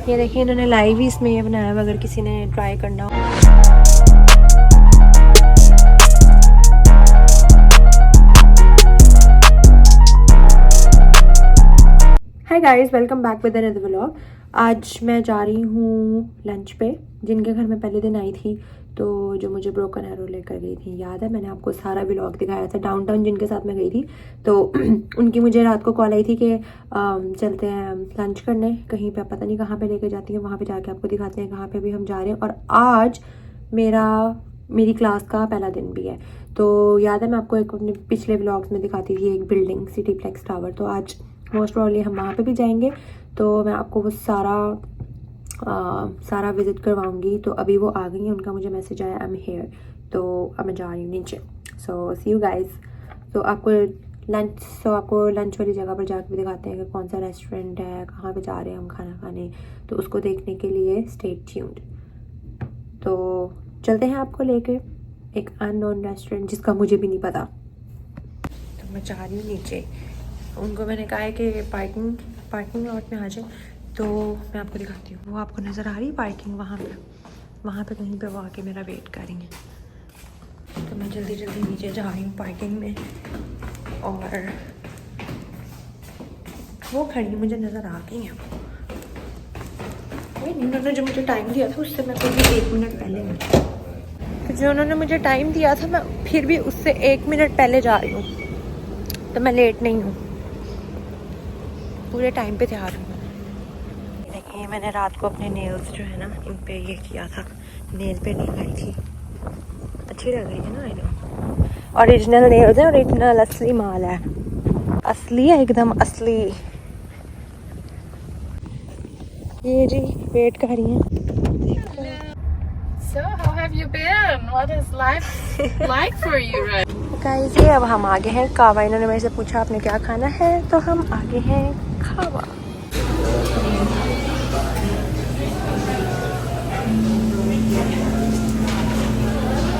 ये देखिए इन्होंने लाइव ही इसमें ये बनाया हुआ, अगर किसी ने ट्राई करना हो। Hi guys, welcome back with another vlog. आज मैं जा रही हूँ लंच पे। जिनके घर में पहले दिन आई थी तो जो मुझे ब्रोकन एरो लेकर गई थी, याद है मैंने आपको सारा व्लॉग दिखाया था। डाउनटाउन जिनके साथ मैं गई थी तो उनकी मुझे रात को कॉल आई थी कि चलते हैं लंच करने कहीं पे, पता नहीं कहाँ पे लेकर जाती हैं, वहाँ पे जाके आपको दिखाते हैं कहाँ पे भी हम जा रहे हैं। और आज मेरी क्लास का पहला दिन भी है। तो याद है मैं आपको एक अपने पिछले व्लॉग्स में दिखाती थी एक बिल्डिंग, सिटीप्लेक्स टावर। तो आज मोस्ट प्रॉब्ली हम वहाँ पे भी जाएंगे, तो मैं आपको वो सारा विजिट करवाऊंगी। तो अभी वो आ गई हैं, उनका मुझे मैसेज आया आई एम हेयर, तो अब मैं जा रही हूँ नीचे। सो सी यू गाइस। तो आपको लंच वाली जगह पर जाकर भी दिखाते हैं कि कौन सा रेस्टोरेंट है, कहाँ पे जा रहे हैं हम खाना खाने। तो उसको देखने के लिए स्टे ट्यून्ड। तो चलते हैं आपको लेके एक अननोन रेस्टोरेंट जिसका मुझे भी नहीं पता। तो मैं जा रही हूँ नीचे। उनको मैंने कहा है कि पार्किंग लॉट में आ जाए, तो मैं आपको दिखाती हूँ। वो आपको नज़र आ रही है पार्किंग, वहाँ पे कहीं पे वो आके मेरा वेट करेंगे। तो मैं जल्दी नीचे जा रही हूँ पार्किंग में, और वो खड़ी मुझे नज़र आ गई हैं। उन्होंने जो मुझे टाइम दिया था उससे मैं फिर भी 1 मिनट पहले हूँ। तो जो उन्होंने मुझे टाइम दिया था मैं फिर भी उससे 1 मिनट पहले जा रही हूँ, तो मैं लेट नहीं हूँ, पूरे टाइम पे तैयार हूँ। देखिए मैंने रात को अपने नेल्स जो है ना इन पे ये किया था, नेल पे नहीं लगाई थी, अच्छी लग रही है ना। आई नो ओरिजिनल नेल्स है, ओरिजिनल असली माल है, असली है एकदम असली। ये जी वेट कर रही हैं। So, how have you been? What is life like for you right? Guys ये अब हम आगे हैं कावा। इन्होंने मेरे से पूछा आपने क्या खाना है, तो हम आगे हैं कावा।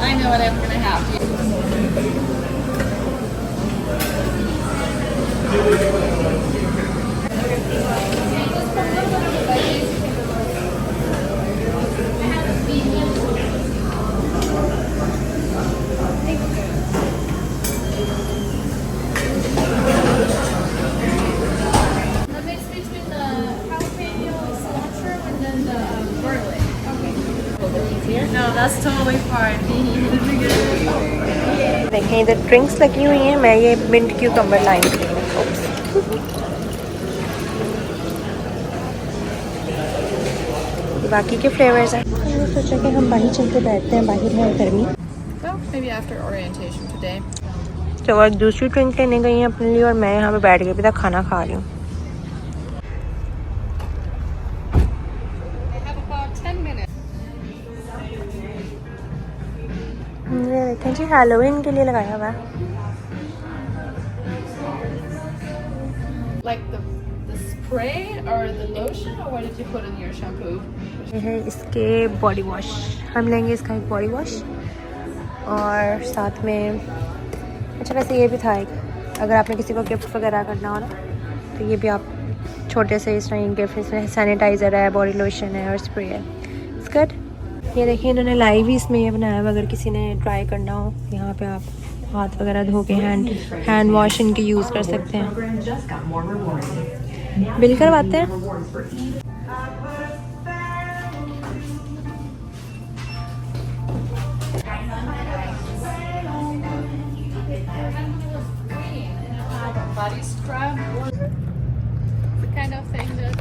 I know what I'm gonna have. The mix between the jalapeno, cilantro, and then the garlic. Okay. A little bit easier? No, that's totally fine. देखें इधर ड्रिंक्स लगी हुई हैं। मैं ये मिंट क्यूकम्बर लाइन की हूँ। बाकी के फ्लेवर्स हैं। हमने सोचा कि हम बाहर चल के बैठते हैं, बाहर है गर्मी। So, maybe after orientation today. तो आज दूसरी ड्रिंक लेने गई हैं अपने लिए, और मैं यहाँ पे बैठ के अभी तक खाना खा रही हूँ। I have about 10 minutes. ये देखें जी हैलोवीन के लिए लगाया हुआ है। Like the spray or the lotion, or what did you put in your shampoo? ये है इसके बॉडी वॉश। हम लेंगे इसका एक बॉडी वॉश, और साथ में अच्छा वैसे ये भी था एक, अगर आपने किसी को गिफ्ट वगैरह करना हो ना तो ये भी आप छोटे से इस तरह गिफ्ट, इसमें सैनिटाइज़र है, बॉडी लोशन है और स्प्रे है। It's good. ये देखिए इन्होंने लाइव ही इसमें ये बनाया हुआ, अगर किसी ने ट्राई करना हो यहाँ पे आप हाथ वगैरह धो के हैंड वॉश इनके यूज़ कर सकते हैं। बिल करवाते हैं। Body scrub. The kind of thing that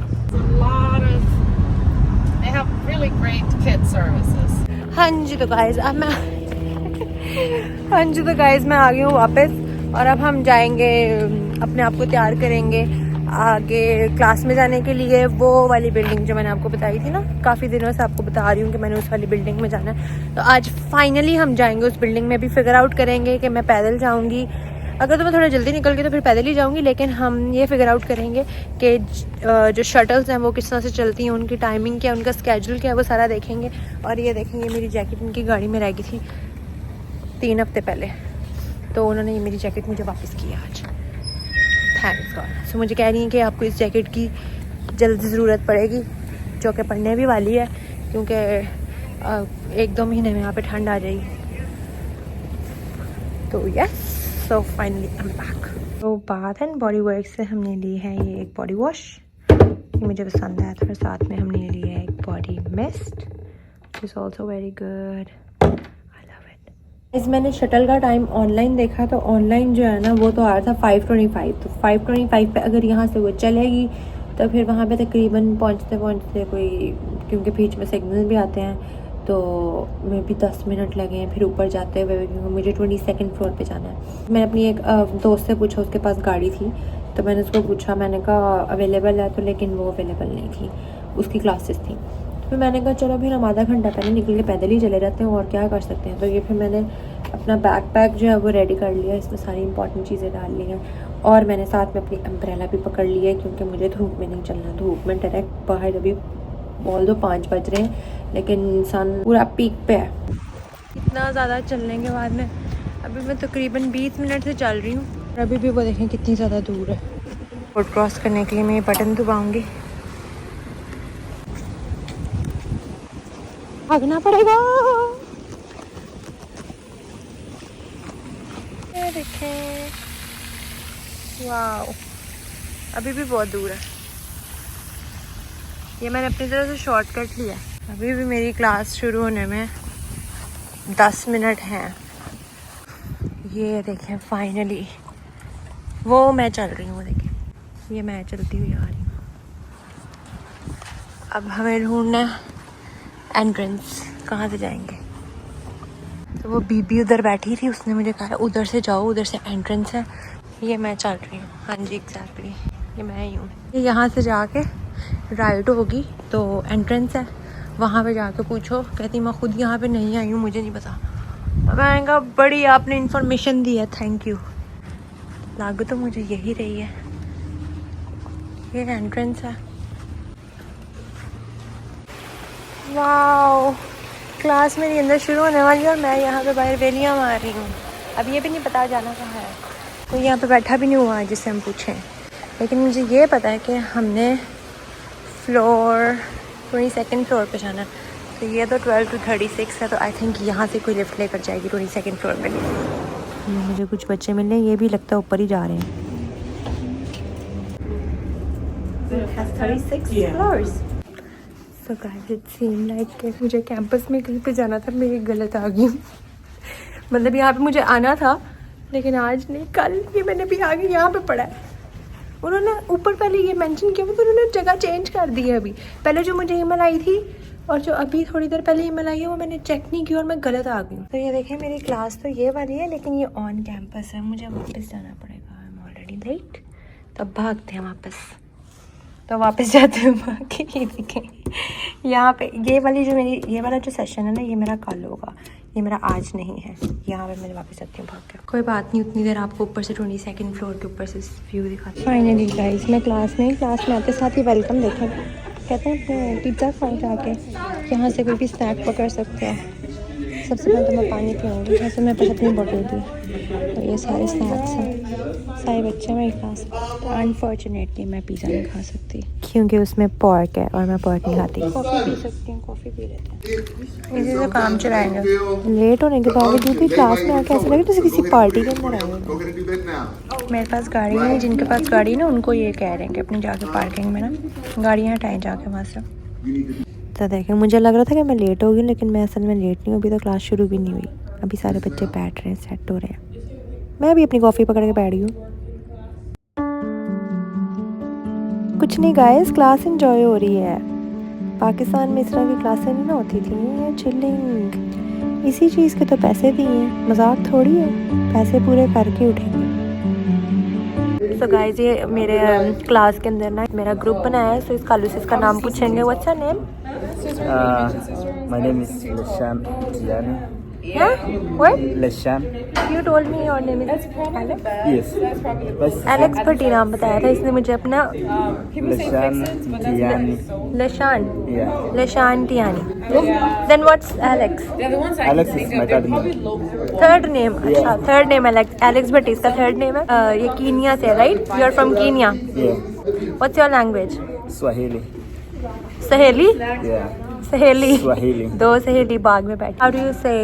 they have really great kid services. हाँ जी तो गाइस मैं आ गई हूँ वापस, और अब हम जाएंगे अपने आप को तैयार करेंगे आगे क्लास में जाने के लिए। वो वाली बिल्डिंग जो मैंने आपको बताई थी ना, काफ़ी दिनों से आपको बता रही हूँ कि मैंने उस वाली बिल्डिंग में जाना है। तो आज फाइनली हम जाएंगे उस बिल्डिंग में। भी फिगर आउट करेंगे कि मैं पैदल जाऊँगी, अगर तो मैं थोड़ा जल्दी निकल गई तो फिर पैदल ही जाऊँगी, लेकिन हम ये फिगर आउट करेंगे कि जो शटल्स हैं वो किस तरह से चलती हैं, उनकी टाइमिंग क्या है, उनका स्केड्यूल क्या है, वो सारा देखेंगे। और ये देखेंगे मेरी जैकेट उनकी गाड़ी में रह गई थी 3 हफ्ते पहले, तो उन्होंने ये मेरी जैकेट मुझे वापस की आज, थैंक्स गॉड। सो मुझे कह रही हैं कि आपको इस जैकेट की जल्द ज़रूरत पड़ेगी, जो कि पढ़ने भी वाली है क्योंकि 1-2 महीने में यहाँ पे ठंड आ जाएगी। तो yes, so finally I am back. तो बाथ एंड बॉडी वर्क से हमने ली है ये एक बॉडी वॉश, ये मुझे पसंद आया था। साथ में हमने लिया है एक body mist, is also very good, I love it. इस मैंने शटल का टाइम ऑनलाइन देखा तो ऑनलाइन जो है ना वो तो आ रहा था 5:25। तो 5:25 पे अगर यहाँ से वो चलेगी तो फिर वहाँ पे तकरीबन पहुँचते पहुँचते कोई, क्योंकि बीच में सिग्नल भी आते हैं तो मैं भी 10 मिनट लगे हैं फिर ऊपर जाते हुए, क्योंकि मुझे 22nd फ्लोर पे जाना है। मैंने अपनी एक दोस्त से पूछा, उसके पास गाड़ी थी तो मैंने उसको पूछा, मैंने कहा अवेलेबल है तो, लेकिन वो अवेलेबल नहीं थी, उसकी क्लासेस थी। तो फिर मैंने कहा चलो फिर हम आधा घंटा पहले निकल के पैदल ही चले जाते हैं और क्या कर सकते हैं। तो ये फिर मैंने अपना बैकपैक जो है वो रेडी कर लिया, इसमें सारी इंपॉर्टेंट चीज़ें डाल ली हैं और मैंने साथ में अपनी अम्ब्रेला भी पकड़ ली है क्योंकि मुझे धूप में नहीं चलना। धूप में डायरेक्ट बाहर अभी बोल दो 5 बज रहे हैं लेकिन सन पूरा पीक पे है। इतना ज़्यादा चलने के बाद में अभी मैं तकरीबन 20 मिनट से चल रही हूँ और अभी भी वो देखें कितनी ज़्यादा दूर है। रोड क्रॉस करने के लिए मैं ये बटन दबाऊँगी, भागना पड़ेगा। ये देखें, वाओ, अभी भी बहुत दूर है। ये मैंने अपनी तरफ से शॉर्टकट लिया। अभी भी मेरी क्लास शुरू होने में 10 मिनट हैं। ये देखें फाइनली वो मैं चल रही हूँ, देखें ये मैं चलती हुई आ रही हूँ। अब हमें ढूंढना है एंट्रेंस, कहाँ से जाएंगे। तो वो बीबी उधर बैठी थी, उसने मुझे कहा उधर से जाओ, उधर से एंट्रेंस है। ये मैं चल रही हूँ, हाँ जी एग्जैक्टली ये मैं ही हूँ। यहाँ से जाके राइट होगी तो एंट्रेंस है, वहाँ पे जाके पूछो। कहती मैं खुद यहाँ पे नहीं आई हूँ, मुझे नहीं पता। मैंने कहा बड़ी आपने इन्फॉर्मेशन दी है, थैंक यू। लागू तो मुझे यही रही है, ये एंट्रेंस है। वाओ, क्लास मेरी अंदर शुरू होने वाली है और मैं यहाँ पे बाहर वेलियाँ मार रही हूँ। अब ये भी नहीं पता जाना कहाँ है, कोई यहाँ पे बैठा भी नहीं हुआ है जिससे हम पूछें। लेकिन मुझे ये पता है कि हमने फ्लोर 22nd फ्लोर पे जाना है। तो ये तो 12 to 36 है, तो आई थिंक यहाँ से कोई लिफ्ट लेकर जाएगी 22nd फ्लोर पे। ये मुझे कुछ बच्चे मिले, ये भी लगता है ऊपर ही जा रहे हैं। Has 36 floors. So guys, it seemed like कि मुझे कैंपस में कहीं पे जाना था, मैं गलत आ गई हूँ। मतलब यहाँ पे मुझे आना था लेकिन आज नहीं, कल ये मैंने भी आगे यहाँ पे पढ़ा है। उन्होंने ऊपर पहले ये मेंशन किया, फिर उन्होंने जगह चेंज कर दी है। अभी पहले जो मुझे ईमेल आई थी और जो अभी थोड़ी देर पहले ईमेल आई है वो मैंने चेक नहीं की और मैं गलत आ गई। तो ये देखें मेरी क्लास तो ये वाली है लेकिन ये ऑन कैंपस है, मुझे वापस जाना पड़ेगा। I am already late. तब भागते हैं वापस, तो वापस जाते हैं भाग के। ये देखें यहाँ पे ये वाली जो मेरी ये वाला जो सेशन है ना, ये मेरा कल होगा, ये मेरा आज नहीं है। यहाँ पे मैं वापस आती हूँ भाग के। कोई बात नहीं, उतनी देर आपको ऊपर से 22nd फ्लोर के ऊपर से व्यू दिखाती हूँ। फाइनली गाइस मैं क्लास में आते साथ ही वेलकम देखें, कहते हैं अपने पिज़्ज़ा खाओ जाके, यहाँ से कोई भी स्नैक पकड़ सकते हो। सबसे पहले तो मैं पानी पीऊँगी, जैसे मेरे पास अपनी बोतल थी। तो ये सारे स्नैक्स हैं, सारे बच्चे मेरी क्लास। तो अनफॉर्चुनेटली मैं पिज़्ज़ा नहीं खा सकती क्योंकि उसमें पोर्क है और मैं पोर्क नहीं खाती। कॉफ़ी पी सकती हूँ, कॉफ़ी पी लेते हैं, इसी से काम चलाएंगे। लेट होने के बावजूद भी क्लास में आके ऐसा लगे जैसे किसी पार्टी के अंदर आए हैं। मेरे पास गाड़ी नहीं, जिनके पास गाड़ी ना उनको ये कह रहे हैं कि अपनी जाके पार्किंग में ना गाड़ियाँ हटाएँ जाके वहाँ से। तो देखें मुझे लग रहा था कि मैं लेट होगी, लेकिन मैं असल में लेट नहीं हूँ। अभी तो क्लास शुरू भी नहीं हुई, अभी सारे बच्चे बैठ रहे हैं, सेट हो रहे हैं। मैं भी अपनी कॉफ़ी पकड़ के बैठ गई हूँ। कुछ नहीं गाइस, क्लास एंजॉय हो रही है। पाकिस्तान में इस तरह की क्लासें नहीं ना होती थी, ये चिलिंग। इसी चीज़ के तो पैसे दिए हैं, मजाक थोड़ी है, पैसे पूरे करके उठेंगे। तो गाइस ये मेरे क्लास के अंदर ना मेरा ग्रुप बनाया है, सो इस कालू से इसका नाम पूछेंगे। What's your name? My name is Lesham Tiani. Yeah? What? Lesham. You told me your name is Alex? Yes. Alex भट्टी नाम बताया था इसने मुझे अपना। Lesham Tiani. लेशान। Yeah. लेशान टियानी। Then what's Alex? Alex is my third name. Third name? अच्छा, third name Alex. Alex भट्टी इसका third name है। ये कीनिया से, right? You are from Kenya. Yeah. What's your language? Swahili. सहेली Yeah. सहेली Swahili. दो सहेली बाग में बैठी. How do you say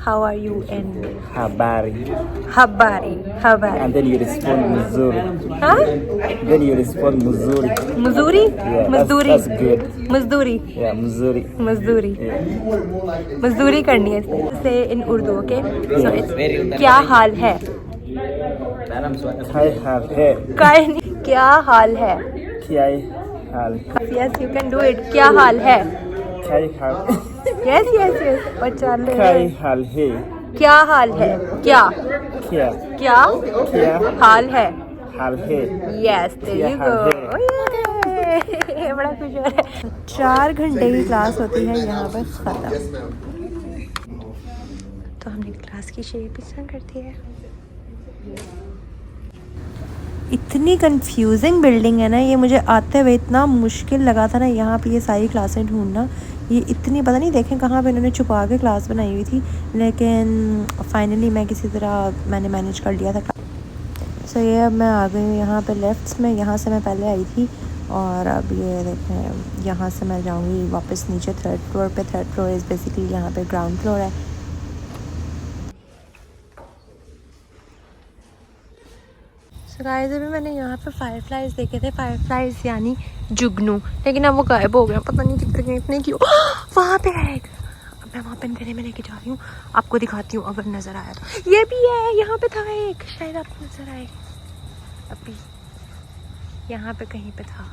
how are you in Habari. Habari? Habari. And then you respond Muzuri. Huh? Then you respond Muzuri. Muzuri? Yeah, Mazduri. that's good. Mazduri. Yeah, Muzuri. मजदूरी Yeah. मजदूरी करनी है से इन Urdu. Okay so क्या हाल है Kai hal hai. क्या हाल है. Kai hal. Yes you can do it. क्या हाल है. Kai hal. Yes yes yes बच्चा ले. Kai hal hai. क्या हाल है. क्या Kya. क्या Kya हाल है. hal hai. Yes there you क्या गो. हाल बड़ा खुश हो रहा है. 4 घंटे की क्लास होती है यहाँ पर खत्म. तो हमने क्लास की शेप इस तरह कर दी है. इतनी कंफ्यूजिंग बिल्डिंग है ना ये. मुझे आते हुए इतना मुश्किल लगा था ना यहाँ पे ये सारी क्लासें ढूंढना. ये इतनी पता नहीं देखें कहाँ पे इन्होंने छुपा के क्लास बनाई हुई थी, लेकिन फाइनली मैं किसी तरह मैंने मैनेज कर लिया था. सो ये अब मैं आ गई हूँ यहाँ पे लेफ्ट्स में. यहाँ से मैं पहले आई थी और अब ये देखें यहाँ से मैं जाऊँगी वापस नीचे 3rd फ्लोर पे. 3rd फ्लोर इज़ बेसिकली यहाँ पे ग्राउंड फ्लोर है. सो गाइस अभी मैंने यहाँ पे फायरफ्लाइज देखे थे. फायरफ्लाइज यानी जुगनू, लेकिन अब वो गायब हो गया. पता नहीं कितने गए इतने क्यों. वहाँ पे है एक. अब मैं वहाँ पे अंधेरे में लेके जा रही हूँ, आपको दिखाती हूँ अगर नज़र आया तो. ये भी है यहाँ पे था एक, शायद आपको नज़र आए. अभी यहाँ पे कहीं पे था,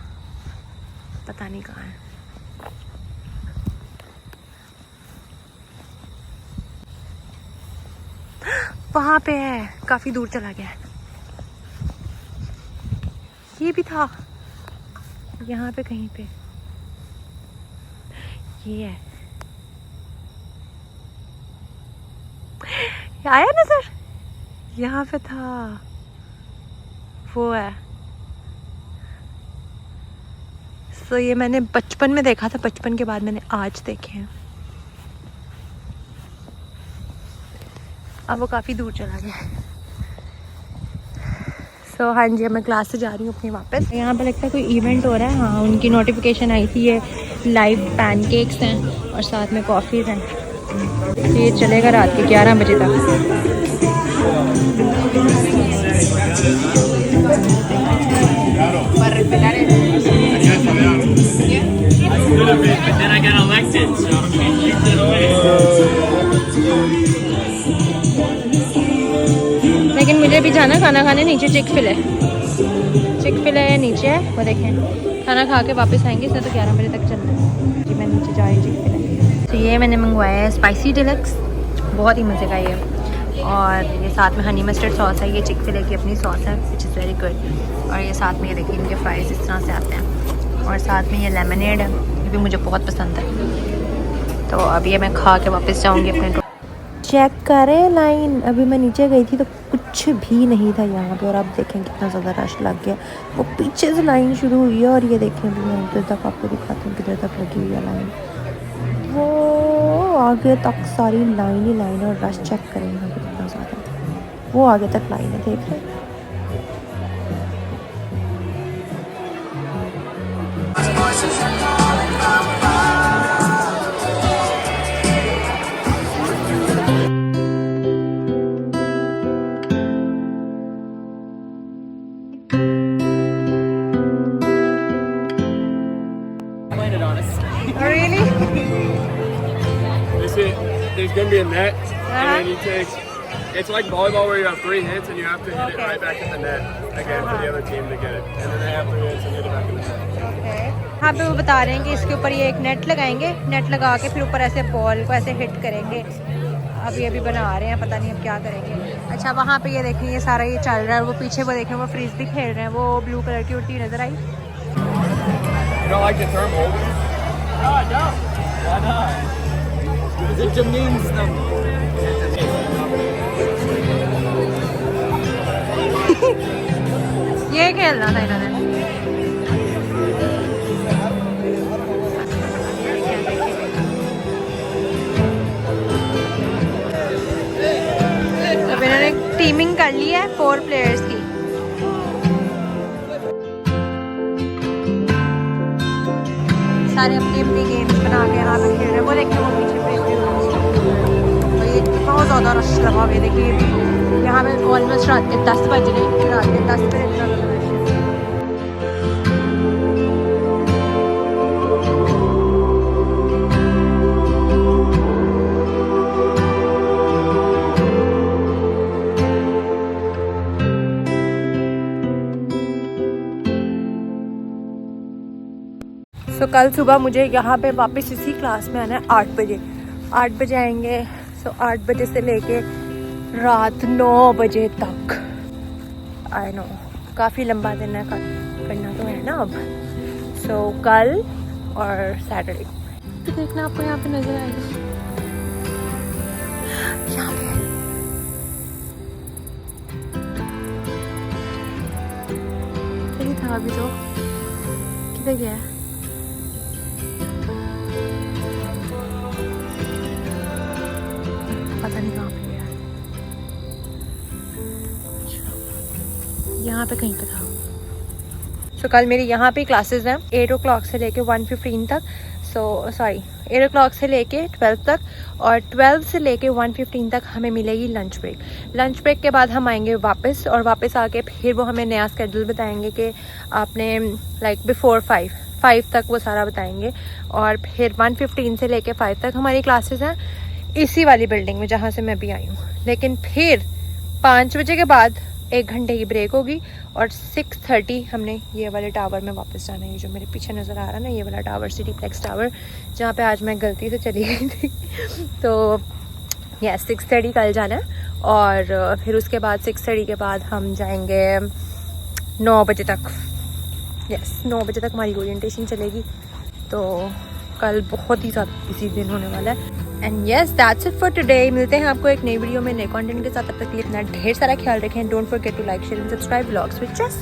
पता नहीं कहाँ है. वहाँ पे है, काफ़ी दूर चला गया है. ये भी था यहाँ पे कहीं पे. ये है, आया नजर. यहाँ पे था, वो है. सो ये मैंने बचपन में देखा था, बचपन के बाद मैंने आज देखे हैं. अब वो काफ़ी दूर चला गया. सो हाँ जी, अब मैं क्लास से जा रही हूँ अपनी वापस. यहाँ पे लगता है कोई इवेंट हो रहा है. हाँ उनकी नोटिफिकेशन आई थी. ये लाइव पैनकेक्स हैं और साथ में कॉफ़ीज़ हैं. ये चलेगा रात के 11 बजे तक. Then I got elected, so I can't keep that away. लेकिन मुझे भी जाना खाना खाने नीचे. चिक-फिले है नीचे है, वो देखें. खाना खा के वापस आएंगे. इसने तो 11 बजे तक चलना है जी. मैं नीचे जा रही हूँ चिक-फिले. तो ये मैंने मंगवाया है स्पाइसी डिलक्स. बहुत ही मज़े का ये. और ये साथ में हनी मस्टर्ड सॉस है. ये चिक-फिले की अपनी सॉस है विच इज़ वेरी गुड. और ये साथ में ये देखिए इनके फ्राइज़ इस तरह से आते हैं. और साथ में ये लेमनेड है, ये भी मुझे बहुत पसंद है. तो अब ये मैं खा के वापस जाऊँगी अपने. चेक करें लाइन. अभी मैं नीचे गई थी तो कुछ भी नहीं था यहाँ पे. और अब देखें कितना ज़्यादा रश लग गया. वो पीछे से लाइन शुरू हुई है. और ये देखें अभी मैं उधर तक आपको दिखाती हूँ किधर तक लगी हुई है लाइन. वो आगे तक सारी लाइन ही लाइन. और रश चेक करें यहाँ पे कितना ज़्यादा. वो आगे तक लाइन है, देख रहे हैं. Really? There's going to be a net, and then you take. It's like volleyball where you have 3 hits and you have to hit it right back in the net again for the other team to get it. And then they have 3 hits and hit it back in the net. हाँ पे वो बता रहे हैं कि इसके ऊपर ये एक नेट लगाएंगे. नेट लगा के फिर ऊपर ऐसे बॉल को ऐसे हिट करेंगे. अभी बना रहे हैं, पता नहीं अब क्या करेंगे. अच्छा वहाँ पे ये देखें ये सारा ये चल रहा है. वो पीछे वो देखें वो फ्रीज भी खेल रहे हैं. वो ब्लू कलर की उड़ती नज़र आई. You don't like the term holding? No, I don't. Why not? Because it demeans them. ये खेलना था इन्होंने. अब इन्होंने टीमिंग कर ली है 4 प्लेयर्स की. सारे अपनी अपनी गेम्स बना के यहाँ पे खेल रहे हैं। वो देखिए वो पीछे पे ये बहुत ज़्यादा रश लगा हुआ है। देखिए ये भी यहाँ पे ऑलमोस्ट रात के 10 बज रहे हैं, रात के 10 बजे इतना ज़्यादा रश है। तो कल सुबह मुझे यहाँ पे वापस इसी क्लास में आना है 8 बजे। 8 बजे आएंगे। सो 8 बजे से लेके रात 9 बजे तक। आई नो काफ़ी लंबा दिन है, करना तो है ना अब। सो कल और सैटरडे तो देखना आपको यहाँ पे नज़र आएगा। यहाँ पे कहीं था अभी तो किधर गया है? पता नहीं कहाँ पे गया, यहाँ पे कहीं पे था। सो कल मेरी यहाँ पे क्लासेस हैं 8 o'clock से लेके 1:15 तक। सॉरी 8 o'clock से लेके 12 तक, और 12 से लेके 1:15 तक हमें मिलेगी लंच ब्रेक। लंच ब्रेक के बाद हम आएंगे वापस, और वापस आके फिर वो हमें नया स्केड्यूल बताएंगे कि आपने लाइक बिफोर 5 तक वो सारा बताएंगे। और फिर 1:15 से लेके 5 तक हमारी क्लासेस हैं इसी वाली बिल्डिंग में जहाँ से मैं भी आई हूँ। लेकिन फिर 5 बजे के बाद 1 घंटे की ब्रेक होगी, और 6:30 हमने ये वाले टावर में वापस जाना है। ये जो मेरे पीछे नज़र आ रहा है ना, ये वाला टावर, सिटीप्लेक्स टावर, जहाँ पे आज मैं गलती से चली गई थी। तो यस 6:30 कल जाना है, और फिर उसके बाद 6:30 के बाद हम जाएंगे 9 बजे तक। यस 9 बजे तक हमारी ओरिएंटेशन चलेगी। तो कल बहुत ही ज़्यादा बिजी दिन होने वाला है। And yes that's it for today. मिलते हैं आपको एक नई वीडियो में नए कंटेंट के साथ। तब तक के लिए अपना ढेर सारा ख्याल रखें। Don't forget to like, share and subscribe vlogs with जस।